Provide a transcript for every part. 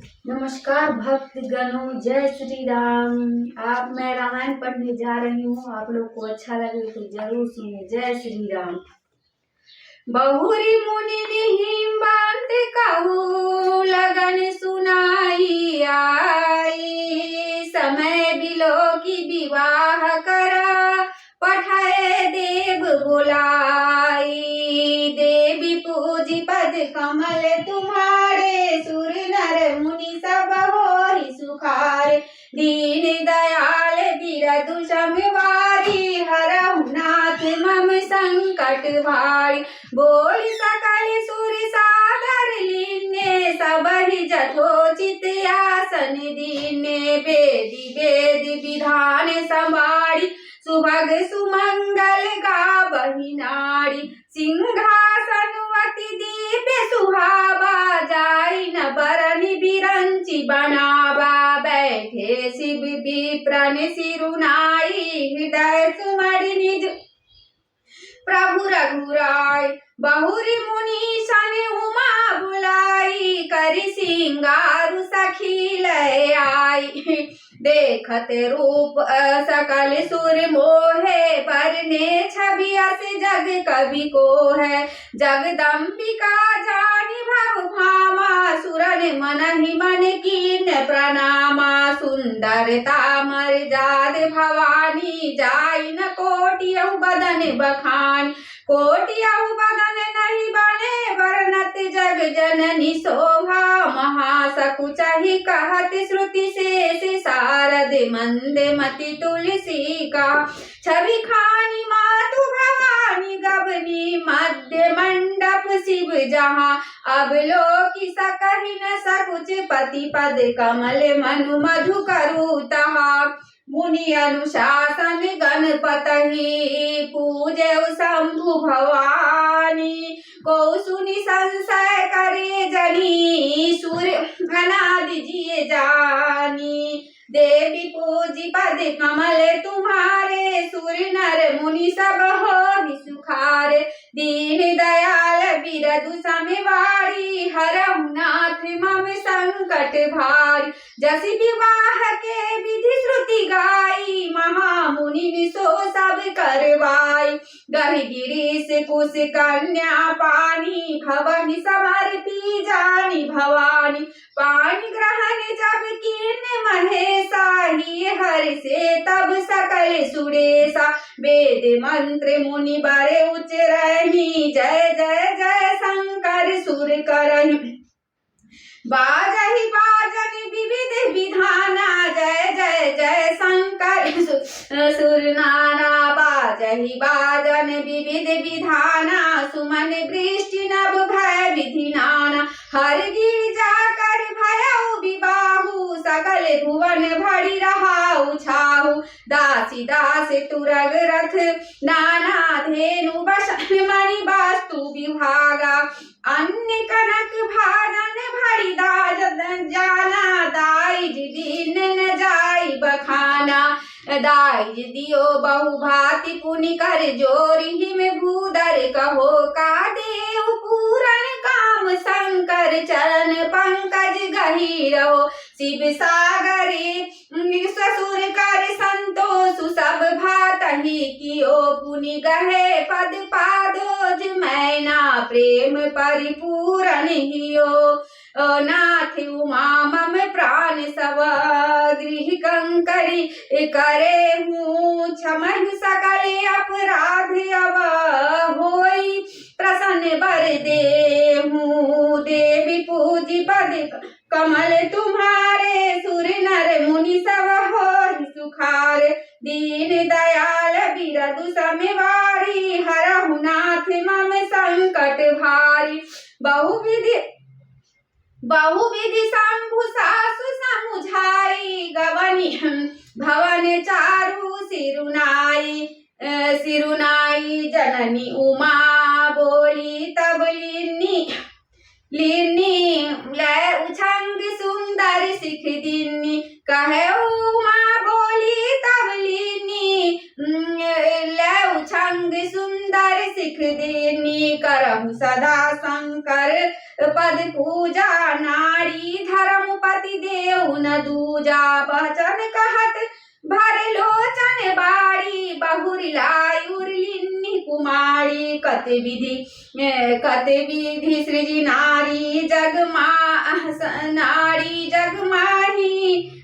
नमस्कार भक्त गणों, जय श्री राम। आप मैं रामायण पढ़ने जा रही हूँ। आप लोग को अच्छा लगे तो जरूर सुने। जय श्री राम। बहुरी मुनि निहिम बांध कहूँ, लगन सुनाई आई। समय बिलो की विवाह करा, पठाए देव बुलाई। देवी पूजी पद कमल तुम्हारे, सुर नर मुनि सब होहि सुखारे। दीन दयाल बिरदु समवारी, हरहु नाथ मम संकट भारी। बोल सकल सुर सादर लीने, सबहि जथोचित आसन दीने। वेदी वेद विधान संवारी, सुभग सुमंगल गावहि नारी। सिंहासनवती दिव्य सुहावा, जाई न बरनि बिरंचि बनावा। बैठे शिव विप्रन सिरुनाई, हृदय सुमरि निज प्रभु रघुराई। बहुरी मुनि सन उमा बुलाई, करि सिंगारु सखी लय आई। देखत रूप सकल सुर मोहे, बरने छवि अस जग कवि को है। जगदम्बिका जानि भव भामा, सुरन मनहि मन कीन प्रणामा। सुंदरता मर्याद भवानी, जाई न कोटियहु बदन बखानी। कोटियहु बदन नहीं बने, वर्णत जग जननी शोभा। महासकुचहि कहत श्रुति शेष, शारद मंद मति तुलसी का। छवि खानी मातु भवानी, गबनी मध्य मंडप शिव जहाँ। अब लोकी सकहि न सकुच, पति पद कमल मनु मधु करु तहा। मुनि अनुशासन गणपतहि, पूजय शंभु भवानी। को सुनि संशय करे जनी, सूर्य अनादि जिय जानी। देवी पूजी पद कमल तुम्हारे, सुर नर मुनि सब होहि सुखारे। दीन दयाल बिरदु समवारी, हरहु नाथ मम संकट भारी। जस विवाह के विधि श्रुति गाई, महामुनि विसो सब करवाई। गहि गिरीश कुश कन्या पानी, भवनि समर्पी जानी भवानी। पानी ग्रहण जब कीन महेशा, हिय हर्षे तब सकल सुरेशा। वेद मंत्र मुनि बरे उच्चरहि, जय जय जय शंकर सुर करहि। बाजहि बाजन विविध विधाना, जय जय जय शंकर सुर नाना। बाजहि बाजन विविध विधाना, सुमन वृष्टि नभ भय विधि नाना। हर गिरिजा कर भयउ विबाहु, सकल भुवन भरि रहाउ छाहु। दासी दास तुरग रथ नाना, धेनु बसन मणि वास्तु विभागा। अन्य कनक भाजन भरि दाजन जाना, दाइज दीन न जाई बखाना। दाइज दियो बहु भांति पुनि कर जोरि, हिम भूधर कहो का देव पूरन काम। शंकर चरण पंकज गहीरहो, शिव सागरे ससुर कर संतोष। सब भातहि कियो पुनि गहे, पद पादोज मैना प्रेम परिपूरन हियो। नाथ उमा मम प्राण सब, गृह कंकरी करे हूँ। क्षमहि सकल अपराध अब, होई प्रसन्न बर देहूँ। देवी पूजी पद कमल तुम्हारे, सुर नर मुनि सब होहि सुखारे। दीन दयाल बिरदु समवारी, हरहु नाथ मम संकट भारी। बहुविधि शंभु सासु समुझाई, गवनी भवन चारु सिरुनाई। सिरुनाई जननी उमा बोली, तब लीनी लय उछंग सुंदर सिख दीनी। कहे उमा बोली तब लीनी, लय उछंग सुंदर सिख दीनी। करहु सदा शंकर पद पूजा, नारी धर्मपति पूजा बचन कहत भर लोचन बाड़ी बहुरी लायुर लिन्नी कुमारी कत विधि सृजी नारी जग माही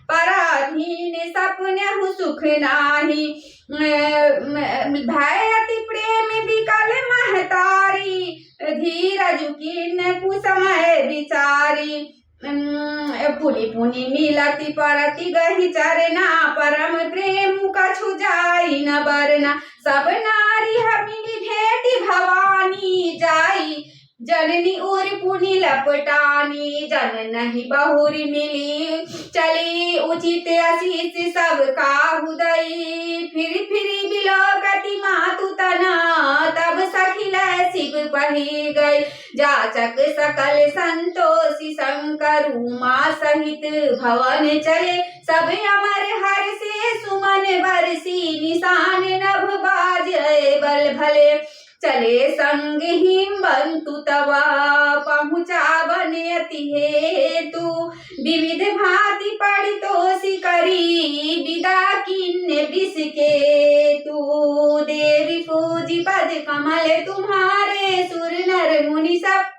पराधीन सपने सुख नाही भय अति प्रेम विकल महतारी धीरज किन कुसमय विचारी पुनि पुनि मिलति परति गहि चरना परम प्रेम कछु जाई न बरना सब नारी हमिली भेटी भवानी जाई जननी और पुनि लपटानी जन नहीं बहुरी मिली चली उचित आशीष सब का हुदई फिर बिलोकति मातु तना तब सखिल शिव पही गई जाचक सकल संतोषी शंकर उमा सहित भवन चले सब अमर हर से सुमन बरसी निशान नभ बाजय बल भले चले संग हिमंतु तवा पहुँचा बनयति हेतु विविध भांति पढ़ितोषि करी विदा किन्ने विषकेतु देवी पूजी पद कमल तुम्हारे सुर नर मुनि सब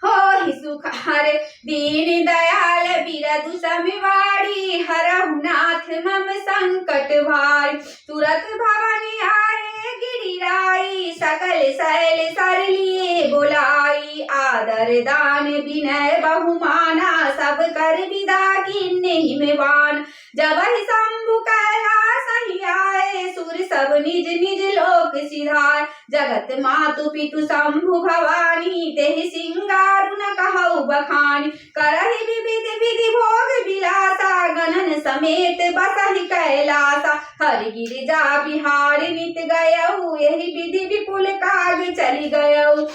हो ही सुखारे दीन दयाल बिरदु समिवाड़ी हरहु नाथ मम संकट भारी तुरत भवानी आए गिरिराई सकल शैल सर लिए बोलाई आदर दान विनय बहुमाना सब कर विदा किन्ने हिमवान जब ही शंभु कैलास ही आए सुर सब निज निज लोक सिधार जगत मातु पितु शंभु भवानी तेहि सिंगारु न कहु बखानी करहि विविध विधि भोग विलासा गणन समेत बसहि कैलासा हरि गिरिजा बिहार नित गयऊ यही विधि विपुल काग चली गयऊ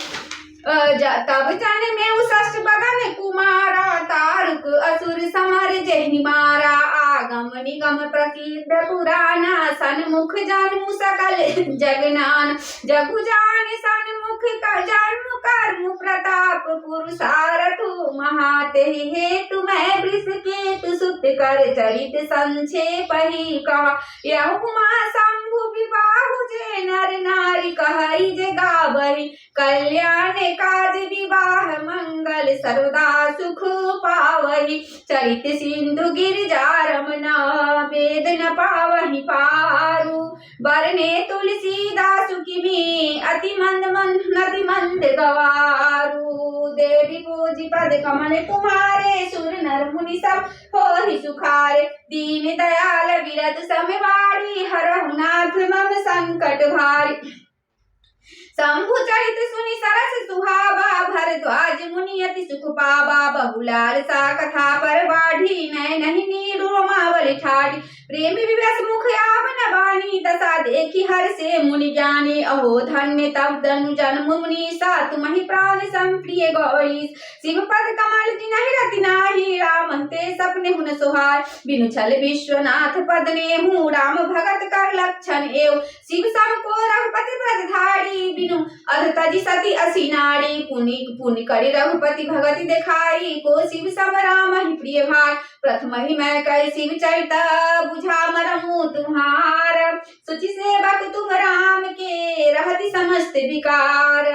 तब जन में उषष्ठ बगन कुमारा तारुक असुर समर जहि मारा आगम निगम प्रसिद्ध पुराना सन्मुख जन्मु सकल जगनान जगु जान सन्मुख का जन्म कर्म प्रताप पुरुषारथु महातेहि हेतु मैं वृषकेतु सुत कर चरित संक्षेप ही कहा यह उमा शंभु विबाहु जे नर नारी कहई जे गावई कल्याण काज विवाह मंगल सर्वदा सुख पावहि चरित सिंधु गिरिजा रमना वेद न पावहि पारु बरने तुलसीदासु किमि अति मंद गवारु देवी पूजी पद कमल तुम्हारे सुर नर मुनि सब होहि सुखारे दीन दयाल विरत समवाड़ी हरहु नाथ मम संकट भारी शंभु चरित सुनि सरस सुहावा भरद्वाज मुनि अति सुख पावा बहुलाल सा कथा पर बाढ़ी नहीं नीरु रोमावली ठाठी प्रेम विवश मुख यावन वाणी दशा देखी हर से मुनि ज्ञानी अहो धन्य तब दनु जन्म मुनि सा तुम्हि प्राण संप्रिय गौरी शिव पद कमल जिनहि रति नाही राम ते सपने हुन सुहार बिनु छल विश्वनाथ पद ने हूँ राम भगत कर लक्षण एव शिव सम को रघुपति व्रत धारी बिनु अध तजी सती असी नारी पुनि करि रघुपति भगति देखाई को शिव सम राम ही प्रिय भार प्रथम ही मैं कह शिव चरित बुझा मरमु तुम्हार सुचि सेवक तुम राम के रहति समस्त विकार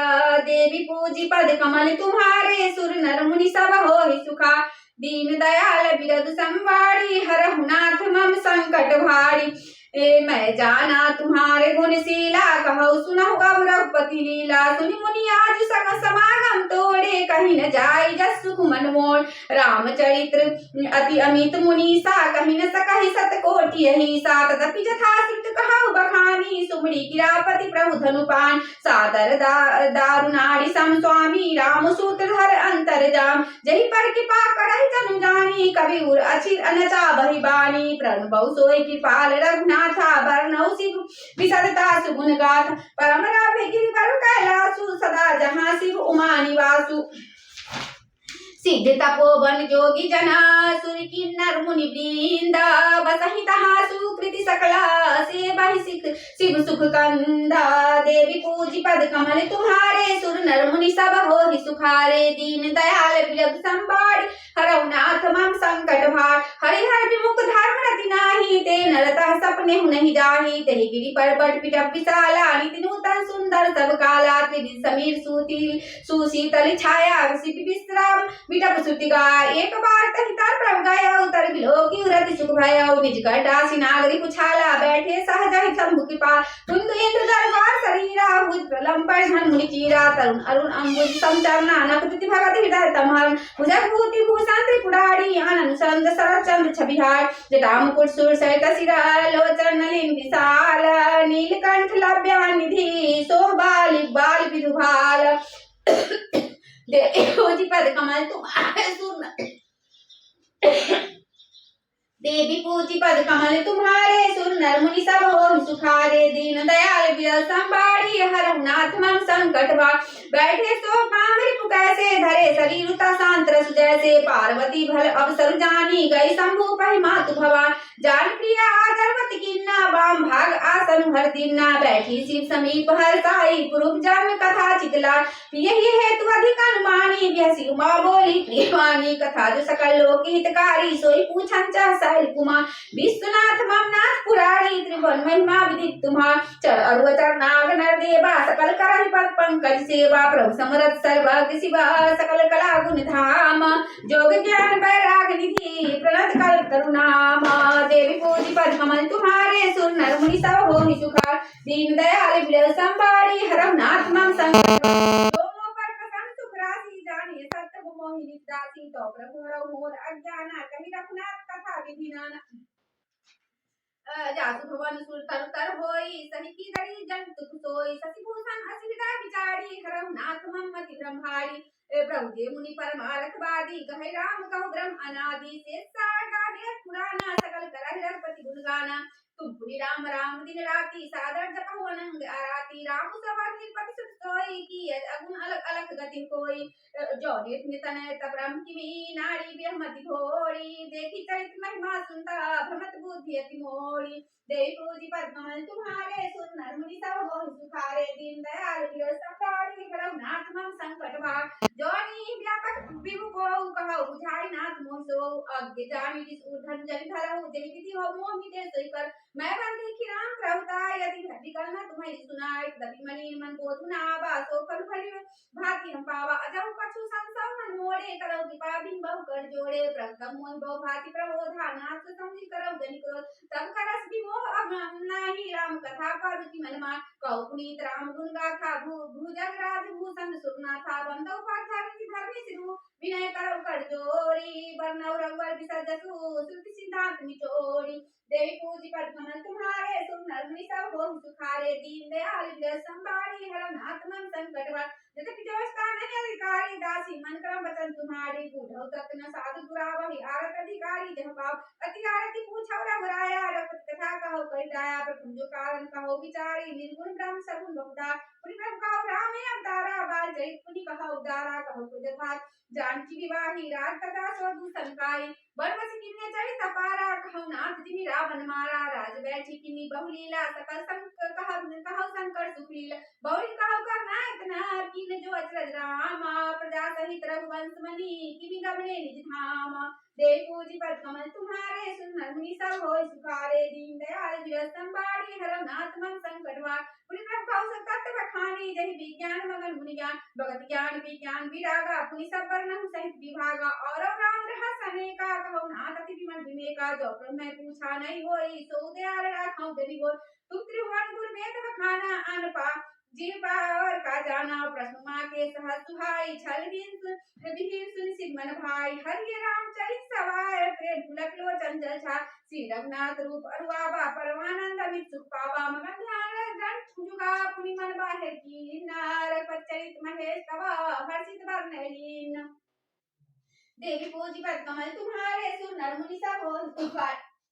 देवी पूजी पद कमल तुम्हारे सुर नर मुनि सब होहि सुखा दीन दयाल बिरदु संवारी हरहु नाथ मम संकट भारी मैं जाना तुम्हारे गुणशीला कहु सुनहु अब रघुपति लीला सुनि मुनि आज संग समागम तोड़े कहीं न जाई जस सुख मन मोड़ रामचरित्र अति अमित मुनीसा कहीं न सकहि सत कोटि यही सा तदपि यथाश्रुत कहु बखानी सुमड़ी गिरापति प्रभु धनुपान सादर दारुनारी सम स्वामी राम सूत्रधर अंतरजाम जही पर कृपा करहि जनु जानी कवि उर अचिर अनचा बहि बानी प्रणबौ सोई कृपाल रघुनाथ था बरनौ शिव विशदता सुगुण गाथ परम राभे गिरिवर कैलासु सदा जहाँ शिव उमा निवासु सिद्ध तपोवन जोगी जना सुर किन्नर मुनि वृंद बसहि तहाँ सुकृति सकला से बहि शिव सुख कंदा देवी पूजी पद कमल तुम्हारे सुर नर मुनि सब होहि सुखारे दीन दयाल बिरग संबाड़ हरौ नाथ मम संकट पहाड़ हरिहर विमुख धर्म रति नाही ते नरतः सपने नहीं जाही तेहि गिरि पर्वत पिटप विशाला निति नूतन सुंदर सब काला त्रिदिन समीर सुशीतल छाया सिप विश्राम विटप सुतिगा एक बार तहि तर प्रभ गया उतर बिलोकी उरति सुख भया निज कटासी नागरिक उछाला बैठे सहज ही शंभु कृपा कुंद इंद्र दरबार शरीरा भुज प्रलंबर धन मुनि चीरा तरुण अरुण अंबुज समचरना नखदुति भगत हृदय तमहर भुजग भूति भूषण त्रिपुरारी आनंद संद शरद चंद्र छबिहार जटा मुकुट सुर सहित सिरा लोचन नलिन विशाल नीलकंठ लभ्यानिधि शोभाल बाल विधुभाल देवी पद कमल तुम्हारे सुन देवी पूजी पद कमल तुम्हारे सुर नर मुनि सब हो सुखारे दीन दयाल बिरल संबाड़ी हर नाथ मम संकट बैठे सो कामरी कैसे धरे शरीर उता शांत रस जैसे पार्वती भल अवसर जानी गई शंभु पहि मातु भवान जान प्रिया आदरवती किन्ना वाम भाग आसन हर दिन्ना बैठी शिव समीप हर साई पुरुष जन्म कथा चितला यही हेतु अधिक अनुमानी व्यसी उमा बोली प्रियवाणी कथा जो सकल लोक हितकारी सोई पूछन चाह साहिल कुमार विश्वनाथ ममनाथ पुरारी त्रिभुवन महिमा विदित तुम्हार चर अरुचर नाग नर देवा सकल करहि पद पंकज सेवा प्रभु समरथ सर्वज्ञ शिवा सकल कला गुण धाम जोग ज्ञान वैराग निधि प्रणत कल करुणाम देवी पूजी पद कमल तुम्हारे सुर नर मुनि सब हो सुखार दीन दयाल बिरल संबाड़ी हरम नाथ मम संकट दोनों पर प्रसन्न सुख राशि जानिए सत्य मोहिनी दासी तो प्रभु हरौ मोर अज्ञान कहि रघुनाथ कथा विधि नाना जासु भवन सुर तरु तर होई सही की दरी जन तुक सोई शशि भूषण असी हृदय विचारी हरम नाथ मम मति ब्रह्मारी प्रभु जे मुनि परमारथवादी कहे राम कहु ब्रह्म अनादि से सागा वेद पुराना सकल करहि रघुपति गुण गाना तुम पुनि राम राम दिन राति सादर जपहु अनंग आराती राम सबर निपति सुख सोई की अगुण अलग अलग गति कोई जो नित नितनय तब्रह्म किमी नारी ब्रह्मति घोरी देखी चरित महिमा सुनता भ्रमत बुद्धि अति मोरी देवी पूजी पद कमल तुम्हारे सुर नर मुनि सब हो सुखारे दीन दयाल बिरल संबाड़ी हरम नाथ मम संकट भाग जोनी व्यापक विभु को कहौ बुझाई नाथ मोह सो अज्ञ जानी जिस ऊर्धन जन धरहु जय विधि हो मोह मिटे सोई कर मैं बंदी की राम प्रभुता यदि घटी करना तुम्हें सुनाई दबी मलिन मन को धुनावा सो फल फली भांति हम पावा अजब कछु संसव मन मोड़े करो कृपा बिन बहु कर जोड़े प्रथम मोहि बहु भांति प्रबोधा नाथ समझी करो जनि करो तब करस विमोह अब नाही राम कथा पद की मन मान कौ पुनीत राम गुण गाथा भुजग राज भूषण सुरनाथा बंदौ पाथर धर्मी सिरु विनय करो कर जोरी बरनौ रघुवर विसर्जसु श्रुति सिद्धांत निचोरी देवी पूजी पद कमल तुम्हारे सुर नर मुनि सब हो सुखारे दीन दयाल बिरल संबाड़ी हरम नाथ मम संकट यद्यपि व्यवस्था नहीं अधिकारी दासी मन क्रम वचन तुम्हारी बूढ़ो तक न साधु पुरा वही आरत अधिकारी जह पाव अति आरती पूछो रघुराया रघुपति कथा कहो कहि दाया प्रथम जो कारण कहो विचारी निर्गुण ब्रह्म सगुण बहुधा पुनि प्रभु कहो राम अवतारा बाल चरित पुनि कहो उदारा कहो कुजघात जानकी विवाही रात कथा सो दूषण काई बनवसी किन्ने चरित अपारा कहो नाथ जिनि रावण मारा राज बैठी किन्नी बहुलीला सकल कहो शंकर सुखलीला बहुली कहो करना इतना किन जो अचरज रामा प्रजा सहित रघुवंश मणि किमि गमने निज धाम देव पूजी पद कमल तुम्हारे सुन नर मुनि सब हो सुखारे दीन दयाल बिरल संबाड़ी हरम नाथ मम संकट पुनि प्रभु कहो तत्व बखानी जहि विज्ञान मगन मुनि ज्ञान भगत ज्ञान विज्ञान विरागा पुनि सब वर्णन सहित विभागा और राम रहस अनेका कहो नाथ अति विमल विवेका जो प्रभु मैं पूछा नहीं होई सो दयाल राखौ जनि बोल तुम त्रिभुवन गुर वेद बखाना अनपा जीव पावर का जाना प्रश्न माँ के सहज सुहाई छल विहीन सुन सिद्ध मन भाई हरि राम चरित सवार प्रेम पुलक लोचन जल छा श्री रघुनाथ रूप अरुआबा परमानंद अमित सुख पावा मगन ध्यान जन जुगा पुनि मन बाहिर की नार चरित महेश तवा हर्षित वर्णलीन देवी पूजी पद कमल तुम्हारे सुर नर मुनि सब हो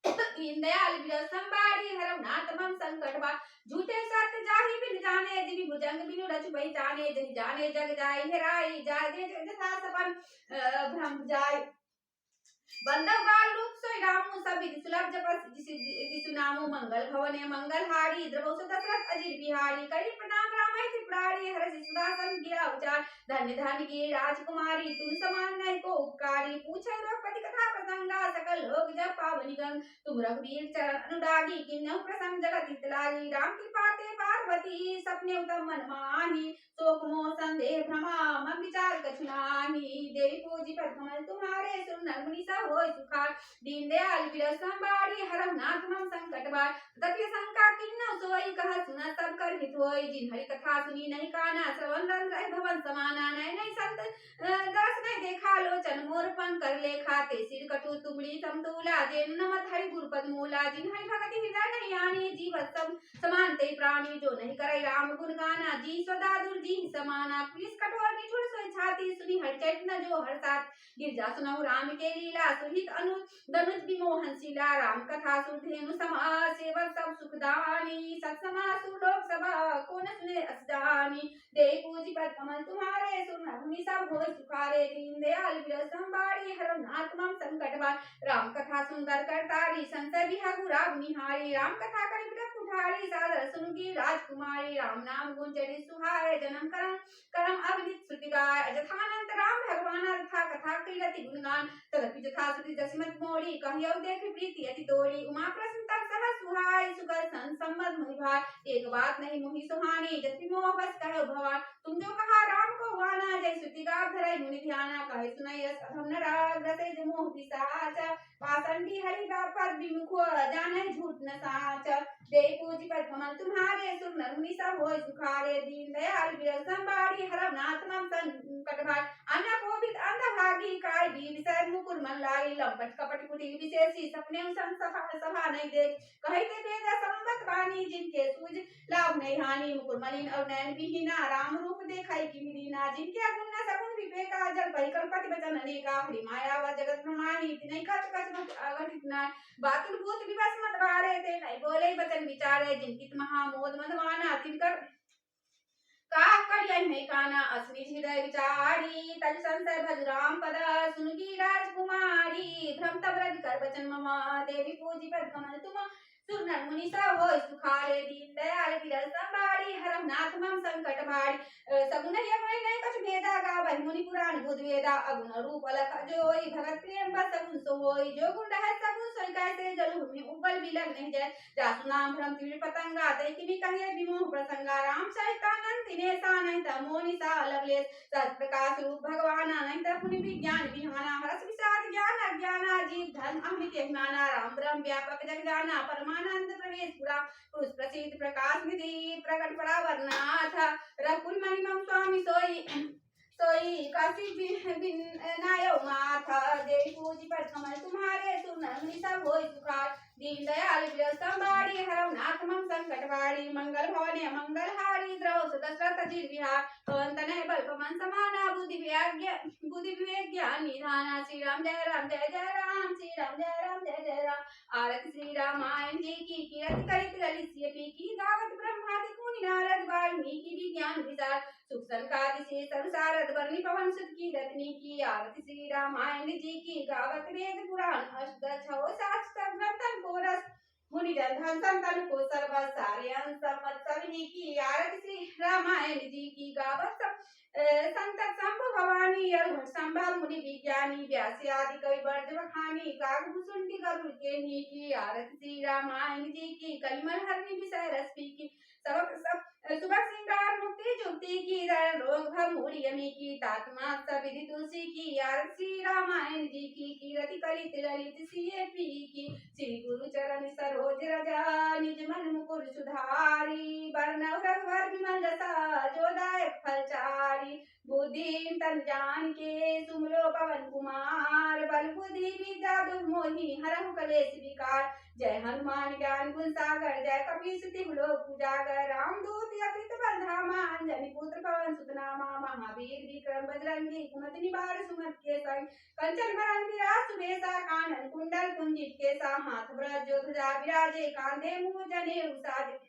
दीन दयाल बिरल संबाड़ी हरम नाथ मम संकट झूठे सत्य जाहि बिन जाने जिबि भुजंग बिनु रचु पहचाने जहि जाने जग जाय हेराई जाय दे जथा सपन भ्रम जाय बंदव गाल रूप सोई रामु सब विधि सुलभ जपस जिसु नामो मंगल भवने मंगल हारी द्रवौ दशरथ अजिर बिहारी करी प्रणाम रामय त्रिपुरारी हर सुदासन गिरा उचार धन्य धन्य गिरि राजकुमारी तुम समान नहीं को उपकारी पूछे द्रौपदी कथा पतंगा सकल लोग जब पावनी गंग तुम रघुवीर चरण अनुरागी किन्नौ प्रसन्न जगत हितलागी राम कृपा ते पार्वती सपने उत्तम मन माही शोक मोह संदेह भ्रमा मन विचार कछु नाहि देवी पूजी पद कमल तुम्हारे सुर नरमुनि सब होय सुखार दीन दयाल विरस संबारी हरम नाथ मम संकट बार तपिय शंका किन्नौ सोई कह सुना सब कर हित होय जिन हरि कथा सुनी नहीं काना श्रवण रंग रहे भवन समाना नहीं नहीं संत दस नहीं देखा लोचन मोरपन कर लेखा ते सिर कटु तुमड़ी समतूला जेन नमत हरि गुरुपद मूला जिन हरि भगति हृदय नहीं आनी जीवत सब समान ते प्राणी जो नहीं करे राम गुण गाना जी सदा दुर जी समाना पुलिस कठोर निठुर सोई छाती सुनी हर चैत न जो हर साथ गिरजा सुनहु राम के लीला सुहित अनु दनुज विमोहन शीला राम कथा सुधेनु समा सेवक सब सुखदानी सत्समा सुलोक सभा को न सुने असदानी दे पूजी पद कमल तुम्हारे सुन मुनि सब होय सुखारे दीन दयाल विरस संबारी हरम नाथ मम संकट बार राम कथा सुंदर करतारी संसय बिहागु राग निहारी राम कथा करि बिरख उठारी सादर सुनगी राजकुमारी राम नाम गुण चढ़ी सुहाए जन्म करम करम अवनित श्रुति गाय अजथानंत राम भगवान अर्था कथा कीरति गुणगान तदपि जथा श्रुति जसमत मोड़ी कहियो देख प्रीति अति तोड़ी उमा प्रसन्न तब सहज सुहाय सुकर सन संबंध महिभार एक बात नहीं मुहि सुहानी जति मोह बस कहो भवान तुम जो कहा राम को वाना जय श्रुति गाव धरई मुनि ध्याना कहे सुनई अधम न राग रसे जो मोह पिशाच पाषंडी हरि बापद विमुखो जाने झूठ न साच दे पूजी पद कमल तुम्हारे सुर नर मुनि सब होय सुखारे दीन दयाल विरस संबारी हरम नाथ मम संकट भार अन्य कोपित अंध भागी काय दीन सर मुकुर मन लाई लंपट कपट कुटिल विशेषी सपने सम सभा नहीं देख कहते वेद संबत वाणी जिनके सूझ लाभ नहीं हानि मुकुर मलिन और नयन विहीना राम रूप देखाई कि मिलीना जिनके गुण न सगुण विवेका जल परिकल्पति वचन अनेका हरि माया व जगत ब्रह्मांडी नहीं कच कच मत अगणित न बातुल भूत विवश मत वारे ते नहीं बोले वचन विचारे जिनकी महामोद मदवाना तिनकर का करियन है काना अस्मि हृदय विचारी तज संसय भज राम पद सुनगी राजकुमारी भ्रम तब रवि कर वचन मम देवी पूजी पद कमल तुम सुर नर मुनि सब होय सुखारे दीन दयाल विरस संबारी हरम नाथ मम संकट भारी सगुन यमुने नहीं कछ भेदा गावै मुनि पुराण बुध वेदा अगुण रूप अलख जोई भगत प्रेम बस सगुन सोई जो गुण रहत सगुन सोई कैसे जलु में उबल बिलग नहीं जाय जासु नाम भ्रम तिमिर पतंगा तै किमि कहिए विमोह प्रसंगा राम सहितानंद तिनेसा नहीं त मोनि सा लवलेस सत प्रकाश रूप भगवाना नहीं त पुनि विज्ञान विहाना हरस विषाद ज्ञान अज्ञाना जीव धर्म अमृत अभिमाना राम ब्रह्म व्यापक जग जाना परमानंद प्रवेश पुरा पुरुष प्रसिद्ध प्रकाश निधि प्रकट परावरनाथ रकुल मणि मम स्वामी सोई सोई काशी नायो माथा देवी पूजी पद कमल तुम्हारे सुन मुनि सब होय सुखार दीन दयाल विरस संबारी हरम नाथ मम संकट वारी मंगल भवने मंगल हारी द्रव सुदशरथ जी विहार पवन तनय बल पवन समाना बुद्धि विवेक ज्ञान निधाना श्री राम जय राम श्री राम जय राम आरती श्री रामायण जी की कीरति करित ललित सियपी की गावत ब्रह्मादि मुनि नारद वाल्मीकि विज्ञान विचार सुख संकादि से संसारद वर्णि पवन सुत की रत्नी की आरती श्री रामायण जी की गावत वेद पुराण अष्ट छो शास्त्र ग्रंथन को रस मुनि जन धन संतन को सर्व सारे अंश सम्मत सभी की आरती श्री रामायण जी की गावत संत शंभु भवानी अरुण संभव मुनि विज्ञानी व्यास आदि कवि वर्ज बखानी काग भुसुंडी गरुड़ के नी की आरती श्री रामायण जी की कलिमल हरनी विषय रश्मि की सब सुबह श्रृंगार मुक्ति जुक्ति की दरण रोग भव मूढ़ यमी की तात्मा सविधि तुलसी की आरती श्री रामायण जी की कीरति कलित ललित सिए पी की श्री गुरु चरण सरोज रजा निज मन मुकुर सुधारी वर्णव रघुवर विमल जसा जोदायक फलचारी बुद्धि तन जान के सुमलो पवन कुमार बल बुद्धि विद्या दुर्मोहि हरहु कलेश विकार जय हनुमान ज्ञान गुण सागर जय कपीस तिहुलोक उजागर रामदूत अतुलित बल धामा अंजनी पुत्र पवन सुत नामा महावीर विक्रम बजरंगी कुमति निवार सुमति के संग कंचन बरन विराज सुबेसा कानन कुंडल कुंजित केसा हाथ ब्रज जो ध्वजा विराजे कांधे मुँह जनेऊ साजे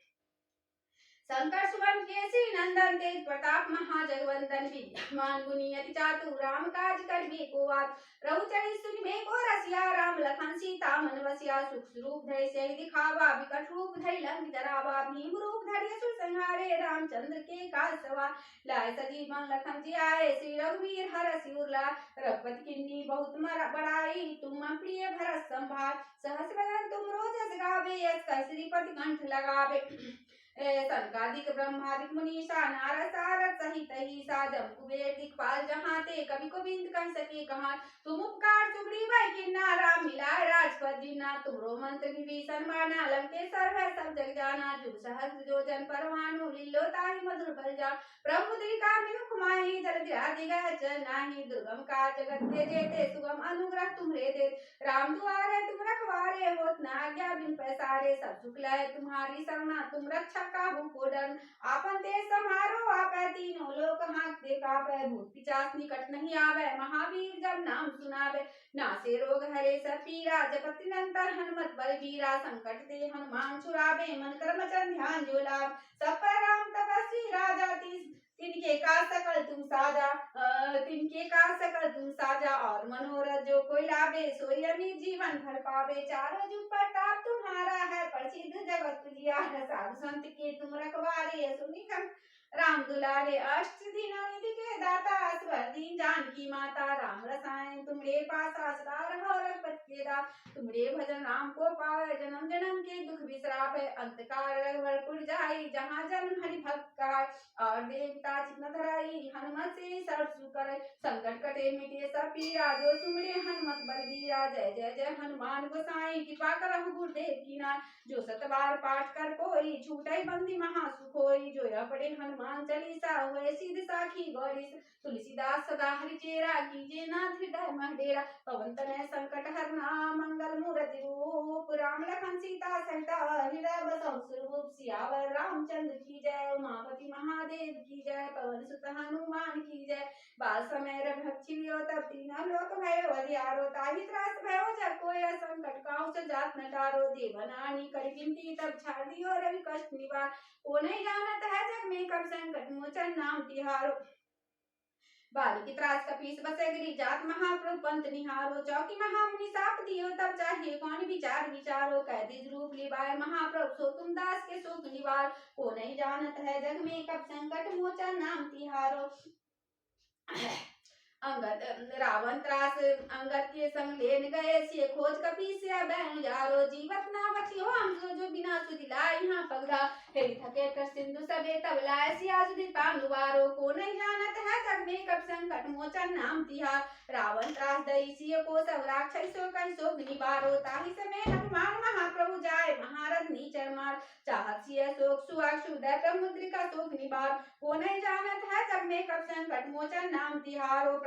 शंकर सुवन केसरी नंदन तेज प्रताप महाजगवंदन विद्यमान गुणी अति चातुर राम काज कर भी को रघु चढ़ी सुनि में को रसिया राम लखन सीता मन बसिया सुख स्वरूप धरि से दिखावा विकट रूप धरि लंक जरावा भीम रूप धरि असुर संहारे रामचंद्र के काज सवार लाए सजीवन लखन जी आए श्री रघुवीर हरषि उरला रघुपति किन्नी बहुत बड़ाई तुम प्रिय भरत संभार सहस बदन तुम रोजस गावे यस कह श्रीपति कंठ लगावे सनकादिक ब्रह्मादिक मुनीषा नारद सारद सहित ईसा जम कुबेर दिखपाल जहाँ ते कवि गोविंद कह सके कहाँ तुम उपकार सुग्रीव किन्ना राम मिलाए राजपद दीना तुमरो मंत्र विभीषण माना लंकेश्वर है सब जग जाना जुग सहस्र जो जन पर भानु लीलो ताहि मधुर फल जा ब्रह्मद्रिका मिनुख माही जल गिरादि गए नाही दुर्गम का जगत के जेते सुगम अनुग्रह तुम्हरे दे राम दुआरे तुम रखवारे होत न आज्ञा बिन पैसारे सब सुख लाए तुम्हारी शरणा तुम रक्षा काहू को डर आपन देश समारो आपै तीनों लोक हाँकते कापै भूत पिशाच निकट नहीं आवे महावीर जब नाम सुनावे नासे रोग हरे सब पीरा जपति निरंतर हनुमत बलबीरा संकट ते हनुमान छुड़ावे मन कर्म चरण ध्यान जो लाभ सब पर राम तपस्वी राजा तिनके का सकल तुम साजा तिनके का सकल तुम साजा और मनोरथ जो कोई लावे सोई अमीर जीवन भर पावे चारों जुग प्रताप तुम्हारा है प्रसिद्ध जगत तुझियारा साधु संत के तुम रखवारे सुनिकम राम दुलारे अष्ट दिनों निधि के दाता असवर दीन जानकी माता राम रसायन तुमरे पास आसरा रहो रघुपत के दास तुमरे भजन राम को पावे जन्म जन्म के दुख बिसरावे अंतकाल रघुवरपुर जाई जहाँ जन्म हरि भक्त कहाय और देवता चित्त धराई हनुमत से सर्व सुख करे संकट कटे मिटे सब पीरा जो सुमरे हनुमत बलबीरा जय जय जय हनुमान गोसाई कृपा करहु गुरुदेव की नाय जो सतबार पाठ कर कोई छूटै बंदी महासुख होई जो यह पढ़े हनुमान चालीसा हुए सिद्ध साखी गौरी तुलसीदास सदा हरिचेरा कीजे नाथ हृदय मह डेरा पवन तनय संकट हरना मंगल मूर्ति रूप राम लखन सीता सहित हृदय बसहु स्वरूप सियावर रामचंद्र की जय उमापति महादेव की जय पवन सुत हनुमान की जय बाल समय रघुपति तब तीनों लोक भयो अधियारो ताहि त्रास भयो जब कोई संकट काहू जात न टारो देवनानी कर विनती तब छाड़ दियो रवि कष्ट निवार को नहीं जानत है जग में कब संकट मोचन नाम तिहारो बाली की त्रास कपीस बसे गिरी जात महाप्रभु पंत निहारो चौकी महामुनि साप दियो तब चाहिए कौन विचार विचारो कैदिज रूप लिवाए महाप्रभु सो तुम दास के शोक निवार को नहीं जानत है जग में कब संकट मोचन नाम तिहारो अंगद रावण त्रास अंगद के संग लेन गए से खोज कपी से बैन जारो जीवत ना बचियो हम जो बिना सुदिला यहाँ पगड़ा हेरी थके कर सिंधु सबे तब लाए सिया सुधि पानुवारो को नहीं जानत है जग में कब संकट मोचन नाम तिहार रावण त्रास दई सिय को सब राक्षसों का शोक निवारो ताहि समय हनुमान महाप्रभु जाए महारथ नीचर मार चाहत सिय शोक सुहाग सुदय प्रमुद्रिका शोक निवार को नहीं जानत है जग में कब संकट मोचन नाम तिहारो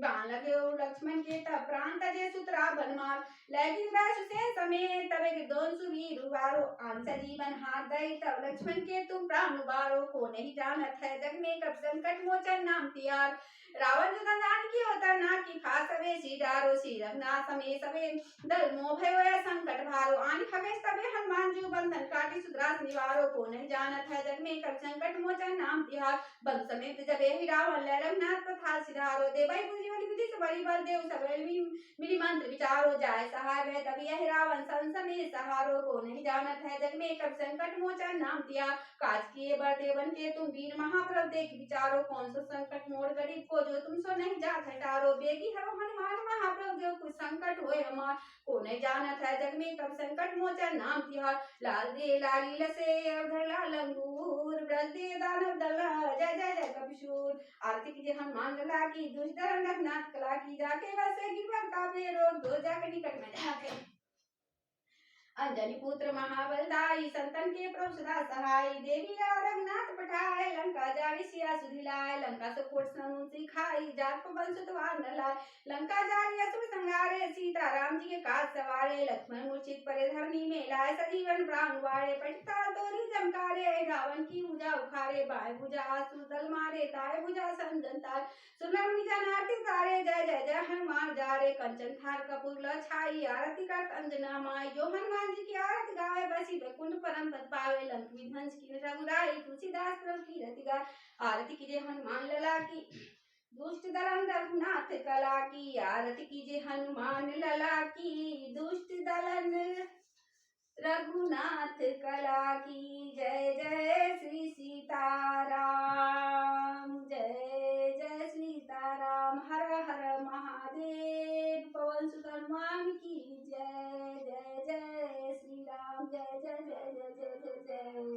बाण लगे लक्ष्मण के तब प्राण तजे सुतरा बनमार लेकिन से समेत तबे दोन सुवीर उबारो आंसा जीवन हाथ दई तब लक्ष्मण के तुम प्राण उबारो को नहीं जानत है जग में कब संकट मोचन नाम तिहार रावण जो जान की होता ना की खा सवे सीडारो सी रघुनाथ समे सवे दल मोह भयो संकट भारो आन खगे तबे हनुमान जी बंधन काटी सुद्रास निवारो को नहीं जानत है जग में कब संकट मोचन नाम तिहार बंद समेत जबे ही रावण रघुनाथ पथा सिधारो देवई बुद्धि वाली बुद्धि से बड़ी बल देव सब मिली मंत्र विचारो जाय सहाय है तभी यह रावण संसमेत सहारो को नहीं जानत है जग में कब संकट मोचन नाम दिया काज किए बर देवन के तुम वीर महाप्रभ देख विचारो कौन सो संकट मोड़ गरीब को जो तुम सो नहीं जात हटारो बेगी हरो हनुमान महाप्रभ जो कुछ संकट होए हमार को नहीं जानत है जग में कब संकट मोचन नाम दिया लाल दे लाली लसे अवधर लाल अंगूर ब्रज दे दानव दला जय जय जय कपिशूर आरती कीजिए हनुमान लला की दुष्धर रघुनाथ कला की जाके वैसे गिरवर काबे रोग दो जाके निकट में जाके अंजलि पुत्र महाबलदाई संतन के प्रभु सदा सहाय देवी रघुनाथ पठाए लंका जारी सिया सुधिलाय लंका से कोट समुद्री खाई जात को बंसुत न लाय लंका जारी असुर संहारे सीता राम जी के काज सवारे लक्ष्मण मूर्छित परे धरनी में लाए सजीवन प्राण वारे पटता तोरी जमकारे रावण की भुजा उखारे बाय भुजा आसुर दल मारे ताय भुजा संजनतार सुनर निजा नाट्य तारे जय जय जय हनुमान जारे कंचन थार कपूर ल छाई आरती कर अंजना माई जो हनुमान जी की आरती गावे बसी वैकुंठ परम पद पावे लंक विध्वंस की रघुराई तुलसीदास प्रभु की रति गाय आरती कीजिए हनुमान लला की दुष्ट दलन रघुनाथ कला की, आरती कीजिए हनुमान लला की। दुष्ट दलन रघुनाथ कला की, जय जय श्री सीताराम, जय जय सीताराम। हर हर महादेव। पवन सुत हनुमान की जय, जय जय श्री राम, जय जय जय जय जय जय जय।